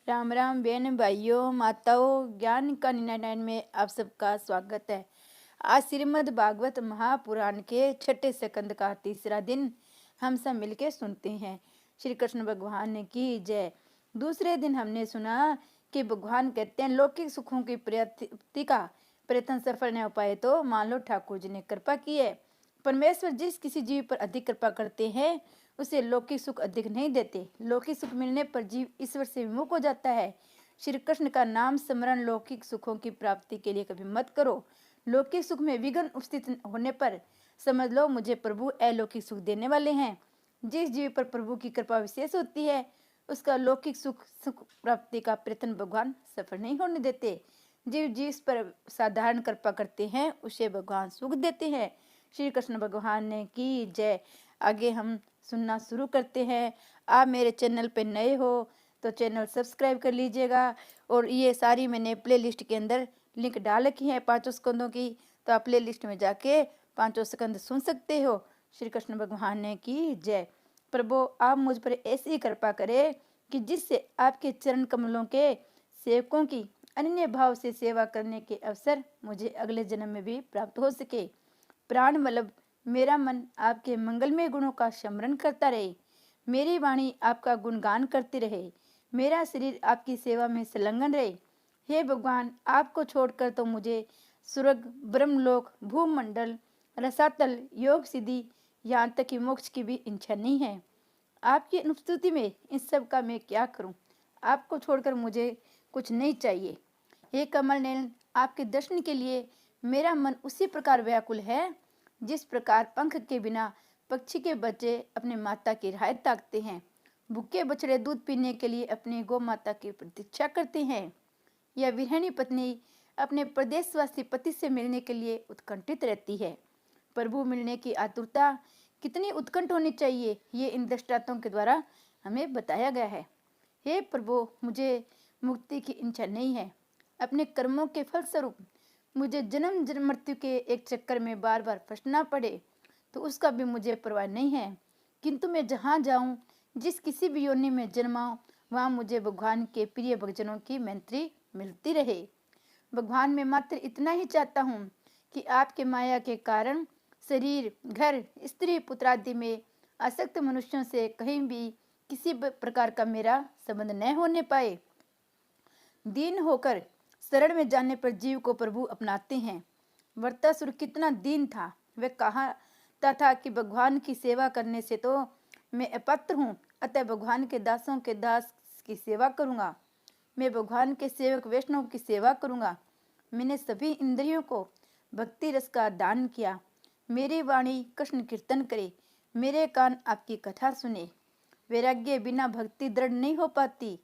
राम राम बहन भाइयों माताओं, ज्ञान का 99 में आप सबका स्वागत है। आज श्रीमद् भागवत महापुराण के छठे स्कंद का तीसरा दिन हम सब मिलके सुनते हैं। श्री कृष्ण भगवान की जय। दूसरे दिन हमने सुना कि भगवान कहते हैं लौकिक सुखों की प्राप्ति का प्रयत्न सफल न हो पाए तो मान लो ठाकुर जी ने कृपा की है। परमेश्वर जिस किसी जीव पर अधिक कृपा करते हैं उसे लौकिक सुख अधिक नहीं देते। लौकिक सुख मिलने पर जीव ईश्वर से विमुख हो जाता है। श्री कृष्ण का नाम स्मरण लौकिक सुखों की प्राप्ति के लिए कभी मत करो। लौकिक सुख में विघ्न उपस्थित होने पर समझ लो मुझे प्रभु अलौकिक सुख देने वाले हैं। जिस जीव पर प्रभु की कृपा विशेष होती है उसका लौकिक सुख प्राप्ति का प्रयत्न भगवान सफल नहीं होने देते। जीव जिस पर साधारण कृपा करते हैं उसे भगवान सुख देते हैं। श्री कृष्ण भगवान ने की जय। आगे हम सुनना शुरू करते हैं। आप मेरे चैनल पे नए हो तो चैनल सब्सक्राइब कर लीजिएगा और ये सारी मैंने प्ले लिस्ट के अंदर लिंक डाल रखी है 5 स्कंदों की, तो आप प्ले लिस्ट में जाके 5 स्कंद सुन सकते हो। श्री कृष्ण भगवान ने की जय। प्रभु आप मुझ पर ऐसी कृपा करें कि जिससे आपके चरण कमलों के सेवकों की अन्य भाव से सेवा करने के अवसर मुझे अगले जन्म में भी प्राप्त हो सके। प्राण वल्लभ मेरा मन आपके मंगलमय गुणों का स्मरण करता रहे, मेरी वाणी आपका गुणगान करती रहे, मेरा शरीर आपकी सेवा में संलग्न रहे। हे भगवान आपको छोड़कर तो मुझे स्वर्ग, ब्रह्मलोक, भूमंडल, रसातल, योग सिद्धि, यहाँ तक कि मोक्ष की भी इच्छा नहीं है। आपकी अनुस्तुति में इन सब का मैं क्या करूं? आपको छोड़कर मुझे कुछ नहीं चाहिए। हे कमल नयन आपके दर्शन के लिए मेरा मन उसी प्रकार व्याकुल है जिस प्रकार पंख के बिना पक्षी के बच्चे अपने माता की राह ताकते हैं। भूखे बछड़े दूध पीने के लिए अपने गौ माता की प्रतीक्षा करते हैं। यह विरहणी पत्नी अपने प्रदेशवासी पति से मिलने के लिए उत्कंठित रहती है। प्रभु मिलने की आतुरता कितनी उत्कंठ होनी चाहिए ये इन दृष्टांतों के द्वारा हमें बताया गया है। हे प्रभु मुझे मुक्ति की इच्छा नहीं है। अपने कर्मों के फलस्वरूप मुझे जन्म मृत्यु के एक चक्कर में बार बार फंसना पड़े तो उसका भी मुझे परवाह नहीं है। किंतु मैं जहाँ जाऊँ, जिस किसी भी योनि में जन्माऊँ, वहाँ मुझे भगवान के प्रिय भक्तजनों की मैत्री मिलती रहे। भगवान मैं मात्र इतना ही चाहता हूँ कि आपके माया के कारण शरीर, घर, स्त्री, पुत्र आदि में आसक्त मनुष्यों से कहीं भी किसी प्रकार का मेरा संबंध न होने पाए। दीन होकर शरण में जाने पर जीव को प्रभु अपनाते हैं। वृत्तासुर कितना दीन था। वह कहता था कि भगवान की सेवा करने से तो मैं अपात्र हूँ, अतः भगवान के दासों के दास की सेवा करूँगा। मैं भगवान के सेवक वैष्णव की सेवा करूँगा। मैंने सभी इंद्रियों को भक्ति रस का दान किया। मेरी वाणी कृष्ण कीर्तन करे, मेरे कान आपकी कथा सुने। वैराग्य बिना भक्ति दृढ़ नहीं हो पाती।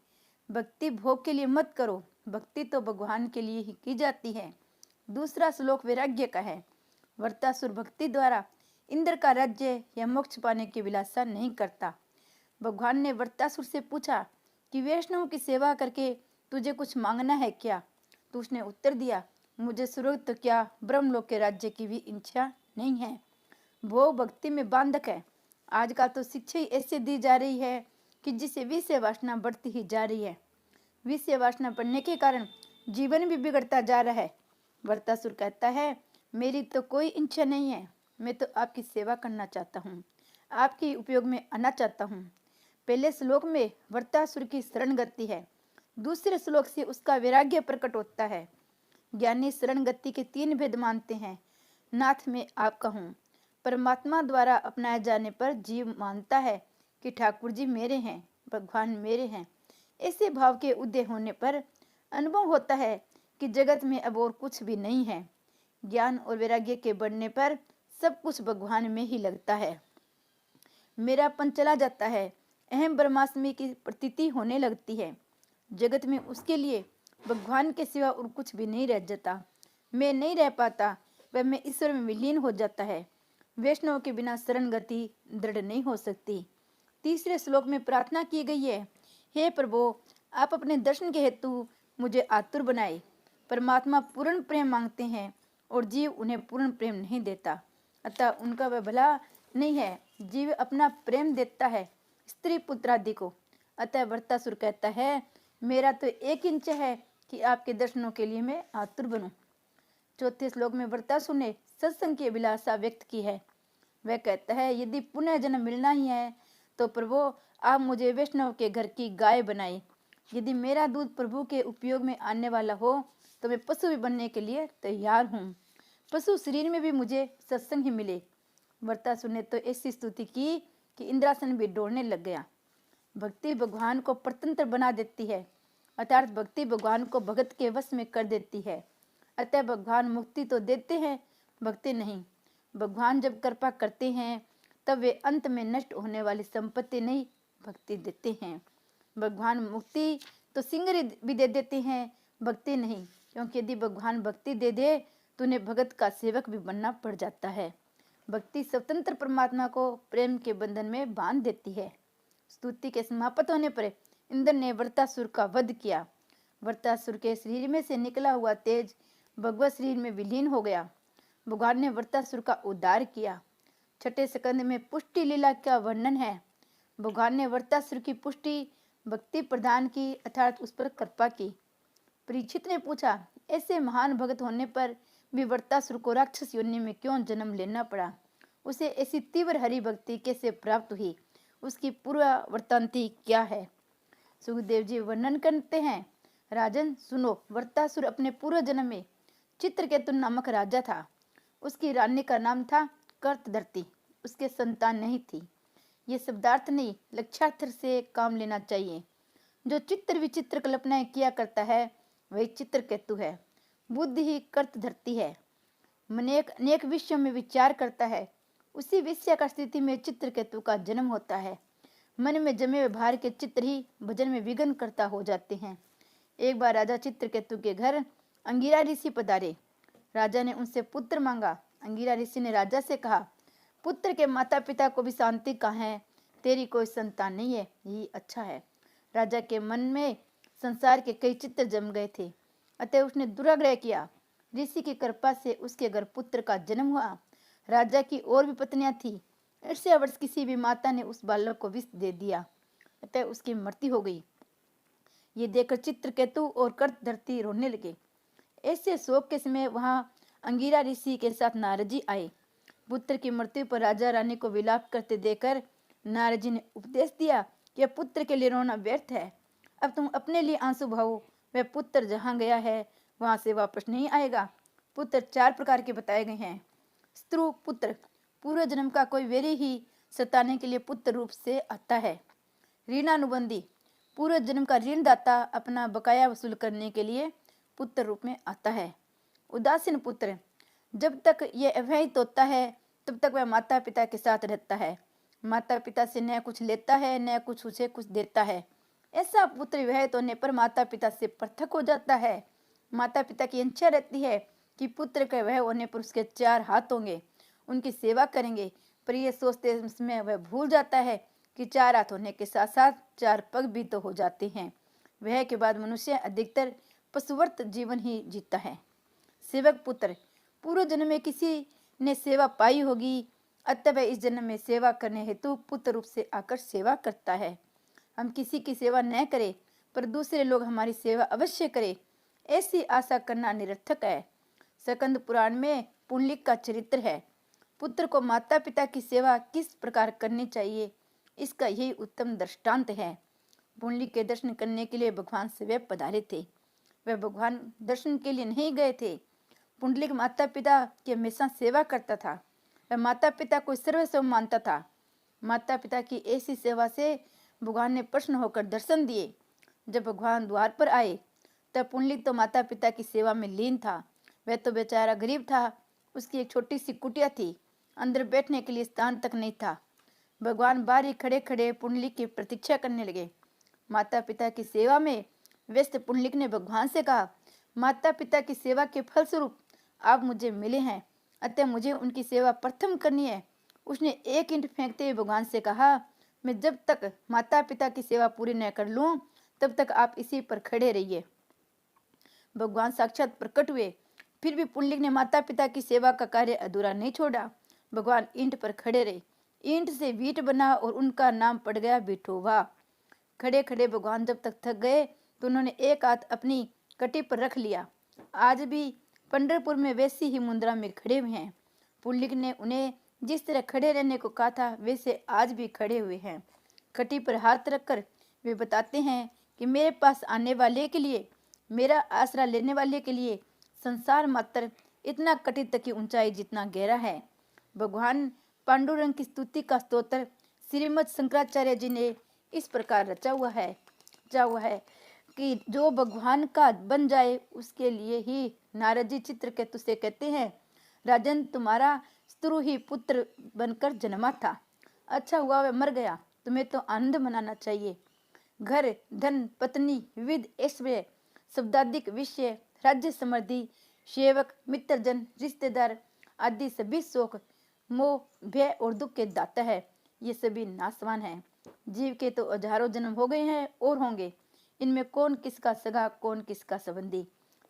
भक्ति भोग के लिए मत करो, भक्ति तो भगवान के लिए ही की जाती है। दूसरा श्लोक वैराग्य का है। वृत्तासुर भक्ति द्वारा इंद्र का राज्य या मोक्ष पाने की विलासा नहीं करता। भगवान ने वृत्तासुर से पूछा कि वैष्णव की सेवा करके तुझे कुछ मांगना है क्या? तो उसने उत्तर दिया, मुझे स्वर्ग तो क्या ब्रह्मलोक के राज्य की भी इच्छा नहीं है। भोग भक्ति में बांधक है। आजकल तो शिक्षा ही ऐसे दी जा रही है कि जिससे विषय वासना बढ़ती ही जा रही है। विषय वासना बढ़ने के कारण जीवन भी बिगड़ता जा रहा है। वृत्तासुर कहता है, मेरी तो कोई इच्छा नहीं है, मैं तो आपकी सेवा करना चाहता हूँ, आपके उपयोग में आना चाहता हूँ। पहले श्लोक में वृत्तासुर की शरण गति है, दूसरे श्लोक से उसका वैराग्य प्रकट होता है। ज्ञानी शरण गति के 3 भेद मानते हैं। नाथ मैं आपका हूँ। परमात्मा द्वारा अपनाए जाने पर जीव मानता है कि ठाकुर जी मेरे हैं, भगवान मेरे हैं। ऐसे भाव के उदय होने पर अनुभव होता है कि जगत में अब और कुछ भी नहीं है। ज्ञान और वैराग्य के बढ़ने पर सब कुछ भगवान में ही लगता है। मेरापन चला जाता है, अहम ब्रह्मास्मि की प्रतीति होने लगती है। जगत में उसके लिए भगवान के सिवा और कुछ भी नहीं रह जाता। मैं नहीं रह पाता, वह मैं ईश्वर में विलीन हो जाता है। वैष्णव के बिना शरण गति दृढ़ नहीं हो सकती। तीसरे श्लोक में प्रार्थना की गई है, हे प्रभु आप अपने दर्शन के हेतु मुझे आतुर बनाए। परमात्मा पूर्ण प्रेम मांगते हैं और जीव उन्हें पूर्ण प्रेम नहीं देता, अतः उनका वह भला नहीं है। जीव अपना प्रेम देता है स्त्री पुत्र आदि को, अतः वृत्तासुर कहता है मेरा तो 1 इंच है कि आपके दर्शनों के लिए मैं आतुर बनूं। चौथे श्लोक में वृत्तासुर ने सत्संग की अभिलाषा व्यक्त की है। वह कहता है, यदि पुनः जन्म मिलना ही है तो प्रभु आप मुझे वैष्णव के घर की गाय बनाए। यदि मेरा दूध प्रभु के उपयोग में आने वाला हो तो मैं पशु भी बनने के लिए तैयार हूँ। पशु शरीर में भी मुझे सत्संग ही मिले। वृत्तासुर ने तो ऐसी स्तुति की कि इंद्रासन भी डोलने लग गया। भक्ति भगवान को परतंत्र बना देती है, अर्थात भक्ति भगवान को भगत के वश में कर देती है। अतः भगवान मुक्ति तो देते हैं, भक्ति नहीं। भगवान जब कृपा करते हैं तब वे अंत में नष्ट होने वाली संपत्ति नहीं, भक्ति देते हैं। भगवान मुक्ति तो सिंगरी भी दे देते हैं, भक्ति नहीं, क्योंकि यदि भगवान भक्ति दे दे तो उन्हें भगत का सेवक भी बनना पड़ जाता है। भक्ति स्वतंत्र परमात्मा को प्रेम के बंधन में बांध देती है। स्तुति के समाप्त होने पर इंद्र ने वृत्तासुर का वध किया। वृत्तासुर के शरीर में से निकला हुआ तेज भगवत शरीर में विलीन हो गया। भगवान ने वृत्तासुर का उद्धार किया। छठे स्कंद में पुष्टि लीला का वर्णन है। भगवान ने वृत्तासुर की पुष्टि भक्ति प्रदान की, अर्थात उस पर कृपा की। परीक्षित ने पूछा, ऐसे महान भगत होने पर भी वृत्तासुर को राक्षस योनि में क्यों जन्म लेना पड़ा? उसे ऐसी तीव्र हरि भक्ति कैसे प्राप्त हुई? उसकी पूर्व वृत्तांति क्या है? सुखदेव जी वर्णन करते हैं, राजन सुनो, वृत्तासुर अपने पूर्व जन्म में चित्रकेतु नामक राजा था। उसकी रानी का नाम था कर्तधर्ती। उसके संतान नहीं थी। ये शब्दार्थ नहीं, लक्ष्यार्थ से काम लेना चाहिए। जो चित्र विचित्र कल्पनाएं किया करता है वही चित्रकेतु है। बुद्धि ही कर्तधर्ती है। मन अनेक विषयों में विचार करता है, उसी विषय का स्थिति में चित्रकेतु का जन्म होता है। मन में जमे हुए भार के चित्र ही भजन में विघ्न करता हो जाते हैं। एक बार राजा चित्रकेतु के घर अंगिरा ऋषि पधारे। राजा ने उनसे पुत्र मांगा। अंगिरा ऋषि ने राजा से कहा, पुत्र के माता पिता को भी शांति कहाँ है? तेरी कोई संतान नहीं है, यही अच्छा है। राजा के मन में संसार के कई चित्र जम गए थे, अतः उसने दुराग्रह किया। ऋषि की कृपा से उसके घर पुत्र का जन्म हुआ। राजा की और भी पत्नियां थी। ईर्ष्यावश किसी भी माता ने उस बालक को विष दे दिया, अतः उसकी मृत्यु हो गई। ये देखकर चित्रकेतु और कर्तधर्ती रोने लगे। ऐसे शोक के समय वहां अंगिरा ऋषि के साथ नारद जी आए। पुत्र की मृत्यु पर राजा रानी को विलाप करते देखकर नारद जी ने उपदेश दिया कि पुत्र के लिए रोना व्यर्थ है। अब तुम अपने लिए आंसू बहाओ। वह पुत्र जहाँ गया है वहां से वापस नहीं आएगा। पुत्र 4 प्रकार के बताए गए हैं। स्त्रु पुत्र, पूर्व जन्म का कोई वेरी ही सताने के लिए पुत्र रूप से आता है। ऋणानुबंधी, पूर्व जन्म का ऋणदाता अपना बकाया वसूल करने के लिए पुत्र रूप में आता है। उदासीन पुत्र, जब तक यह अविवाहित होता है तब तक वह माता पिता के साथ रहता है। माता पिता से न कुछ लेता है न कुछ उसे कुछ देता है। ऐसा पुत्र विवाहित होने पर माता पिता से पृथक हो जाता है। माता पिता की इच्छा रहती है कि पुत्र के विवाह होने पर उसके 4 हाथ होंगे, उनकी सेवा करेंगे, पर यह सोचते समय वह भूल जाता है कि 4 हाथ होने के साथ साथ 4 पग भी तो हो जाते हैं। विवाह के बाद मनुष्य अधिकतर पशुवर्त जीवन ही जीता है। सेवक पुत्र, पूर्व जन्म में किसी ने सेवा पाई होगी, अतः वह इस जन्म में सेवा करने हेतु पुत्र रूप से आकर सेवा करता है। हम किसी की सेवा न करें पर दूसरे लोग हमारी सेवा अवश्य करें, ऐसी आशा करना निरर्थक है। स्कंद पुराण में पुंडलिक का चरित्र है। पुत्र को माता पिता की सेवा किस प्रकार करनी चाहिए, इसका यही उत्तम दृष्टांत है। पुंडलिक के दर्शन करने के लिए भगवान स्वयं पधारे थे। वह भगवान दर्शन के लिए नहीं गए थे। पुंडलिक माता पिता की हमेशा सेवा करता था। वह माता पिता को सर्वस्व मानता था। माता पिता की ऐसी सेवा से भगवान ने प्रसन्न होकर दर्शन दिए। जब भगवान द्वार पर आए तब पुंडलिक तो माता पिता की सेवा में लीन था। वह तो बेचारा गरीब था। उसकी एक छोटी सी कुटिया थी, अंदर बैठने के लिए स्थान तक नहीं था। भगवान बाहर ही खड़े खड़े पुंडलिक की प्रतीक्षा करने लगे। माता पिता की सेवा में व्यस्त पुंडलिक ने भगवान से कहा, माता पिता की सेवा के फलस्वरूप आप मुझे मिले हैं, अतः मुझे उनकी सेवा प्रथम करनी है। उसने 1 ईंट फेंकते हुए भगवान से कहा, मैं जब तक माता पिता की सेवा पूरी न कर लूं तब तक आप इसी पर खड़े रहिए। भगवान साक्षात प्रकट हुए, फिर भी पुंडलिक ने माता पिता की सेवा का कार्य अधूरा नहीं छोड़ा। भगवान ईंट पर खड़े रहे। ईंट से वीट बना और उनका नाम पड़ गया विठोबा। खड़े खड़े भगवान जब तक थक गए तो उन्होंने एक हाथ अपनी कटी पर रख लिया। आज भी पंढरपुर में वैसी ही मुद्रा में खड़े हुए हैं। पुल्लिक ने उन्हें जिस तरह खड़े रहने को कहा था वैसे आज भी खड़े हुए हैं। कटी पर हाथ रखकर वे बताते हैं कि मेरे पास आने वाले के लिए, मेरा आसरा लेने वाले के लिए संसार मात्र इतना कटी तक की ऊंचाई जितना गहरा है। भगवान पांडुरंग की स्तुति का स्तोत्र श्रीमद शंकराचार्य जी ने इस प्रकार रचा हुआ है कि जो भगवान का बन जाए उसके लिए ही नारद जी चित्रकेतु से कहते हैं, राजन तुम्हारा स्त्रु ही पुत्र बनकर जन्मा था, अच्छा हुआ वह मर गया, तुम्हें तो आनंद मनाना चाहिए। घर, धन, पत्नी, विविध ऐश्वर्य, शब्दाधिक विषय, राज्य समृद्धि, सेवक, मित्रजन, रिश्तेदार आदि सभी शोक, मोह, भय और दुख के दाता है। ये सभी नाशवान हैं। जीव के तो हजारों जन्म हो गए हैं और होंगे। इनमें कौन किसका सगा, कौन किसका संबंधी।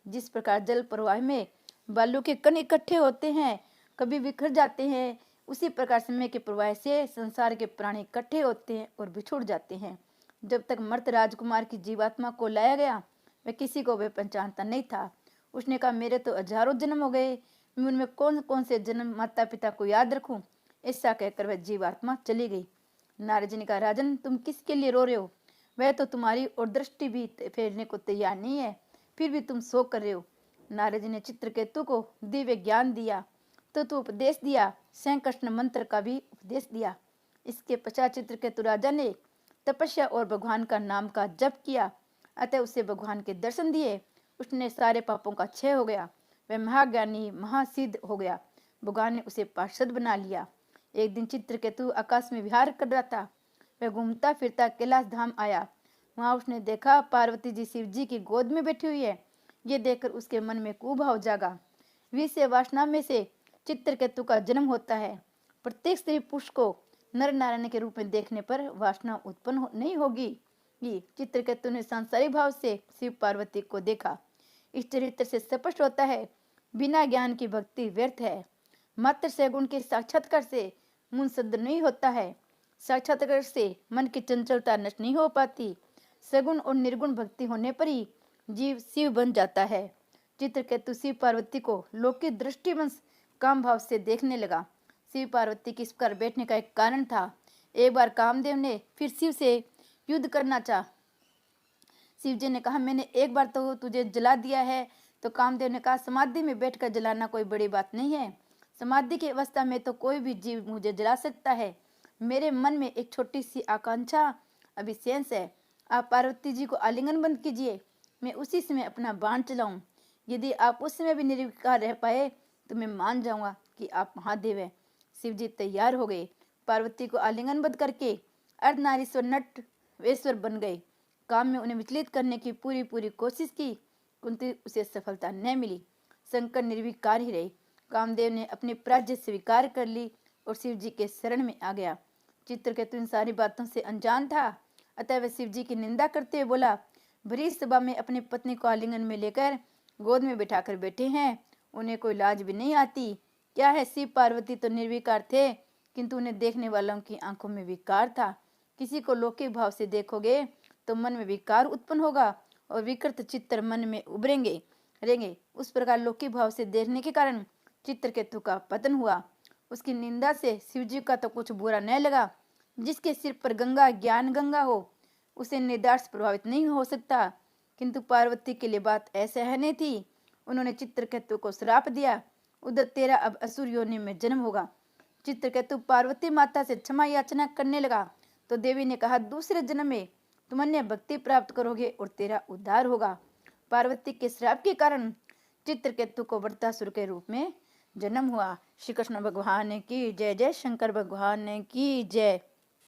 जिस प्रकार जल प्रवाह में बालू के कण इकट्ठे होते हैं, कभी बिखर जाते हैं, उसी प्रकार समय के प्रवाह से संसार के प्राणी इकट्ठे होते हैं और बिछुड़ जाते हैं। जब तक मर्त राजकुमार की जीवात्मा को लाया गया, वह किसी को वह पहचानता नहीं था। उसने कहा, मेरे तो हजारों जन्म हो गए, मैं उनमें कौन कौन से जन्म माता पिता को याद रखूं। ऐसा कहकर वह जीवात्मा चली गई। नारद जी ने कहा, राजन तुम किसके लिए रो रहे हो? वह तो तुम्हारी और दृष्टि भी फेरने को तैयार नहीं है, फिर भी तुम शोक कर रहे हो। नारद जी ने चित्रकेतु को दिव्य ज्ञान दिया, तो उपदेश दिया, संकृष्ण मंत्र का भी उपदेश दिया। इसके पश्चात चित्रकेतु राजा ने तपस्या और भगवान का नाम का जप किया, अतः उसे भगवान के दर्शन दिए। उसने सारे पापों का क्षय हो गया, वह महाज्ञानी महासिद्ध हो गया। भगवान ने उसे पार्षद बना लिया। एक दिन चित्रकेतु आकाश में विहार कर रहा था। वह घूमता फिरता कैलाश धाम आया। वहां उसने देखा पार्वती जी शिव जी की गोद में बैठी हुई है। ये देखकर उसके मन में कुभाव जागा। विषय वासना में से चित्रकेतु का जन्म होता है। प्रत्येक स्त्री पुरुष को नर नारायण के रूप में देखने पर वासना उत्पन्न नहीं होगी। चित्रकेतु ने सांसारिक भाव से शिव पार्वती को देखा। इस चरित्र से स्पष्ट होता है, बिना ज्ञान की भक्ति व्यर्थ है। मात्र सगुण के साक्षात्कार से मन शुद्ध नहीं होता है। साक्षात्कार से मन की चंचलता नष्ट नहीं हो पाती। सगुण और निर्गुण भक्ति होने पर ही जीव शिव बन जाता है। चित्रकेतु शिव पार्वती को लौकिक दृष्टिवंश काम भाव से देखने लगा। शिव पार्वती की इस प्रकार बैठने का एक कारण था। एक बार कामदेव ने फिर शिव से युद्ध करना चाहा। शिव जी ने कहा, मैंने एक बार तो तुझे जला दिया है। तो कामदेव ने कहा, समाधि में बैठकर जलाना कोई बड़ी बात नहीं है। समाधि की अवस्था में तो कोई भी जीव मुझे जला सकता है। मेरे मन में एक छोटी सी आकांक्षा अभिशेष है। आप पार्वती जी को आलिंगन बंद कीजिए, मैं उसी समय अपना बाण चलाऊं। यदि आप उस समय भी निर्विकार रह पाए तो मैं मान जाऊंगा कि आप महादेव हैं। शिव जी तैयार हो गए। पार्वती को आलिंगन बंद करके अर्धनारीश्वर नटवेश्वर बन गए। काम में उन्हें विचलित करने की पूरी कोशिश की, किंतु उसे सफलता न मिली। शंकर निर्विकार ही रहे। कामदेव ने अपनी पराजय स्वीकार कर ली और शिव जी के शरण में आ गया। चित्रकेतु इन सारी बातों से अनजान था, अतः वह शिव जी की निंदा करते हुए बोला, भरी सभा में अपनी पत्नी को आलिंगन में लेकर गोद में बिठाकर बैठे हैं, उन्हें कोई लाज भी नहीं आती। क्या है, शिव पार्वती तो निर्विकार थे, किंतु उन्हें देखने वालों की आंखों में विकार था। किसी को लौकिक भाव से देखोगे तो मन में विकार उत्पन्न होगा और विकृत चित्र मन में उभरेंगे रहेंगे। उस प्रकार लौकिक भाव से देखने के कारण चित्रकेतु का पतन हुआ। उसकी निंदा से शिवजी का तो कुछ बुरा न लगा। जिसके सिर पर गंगा ज्ञान गंगा हो उसे निर्दाक्ष प्रभावित नहीं हो सकता, किंतु पार्वती के लिए बात ऐसे है नहीं थी। उन्होंने चित्रकेतु को श्राप दिया, उधर तेरा अब असुर योनि में जन्म होगा। चित्रकेतु पार्वती माता से क्षमा याचना करने लगा तो देवी ने कहा, दूसरे जन्म में तुम अन्य भक्ति प्राप्त करोगे और तेरा उद्धार होगा। पार्वती के श्राप के कारण चित्रकेतु को वृत्तासुर के रूप में जन्म हुआ। श्री कृष्ण भगवान की जय। जय शंकर भगवान की जय।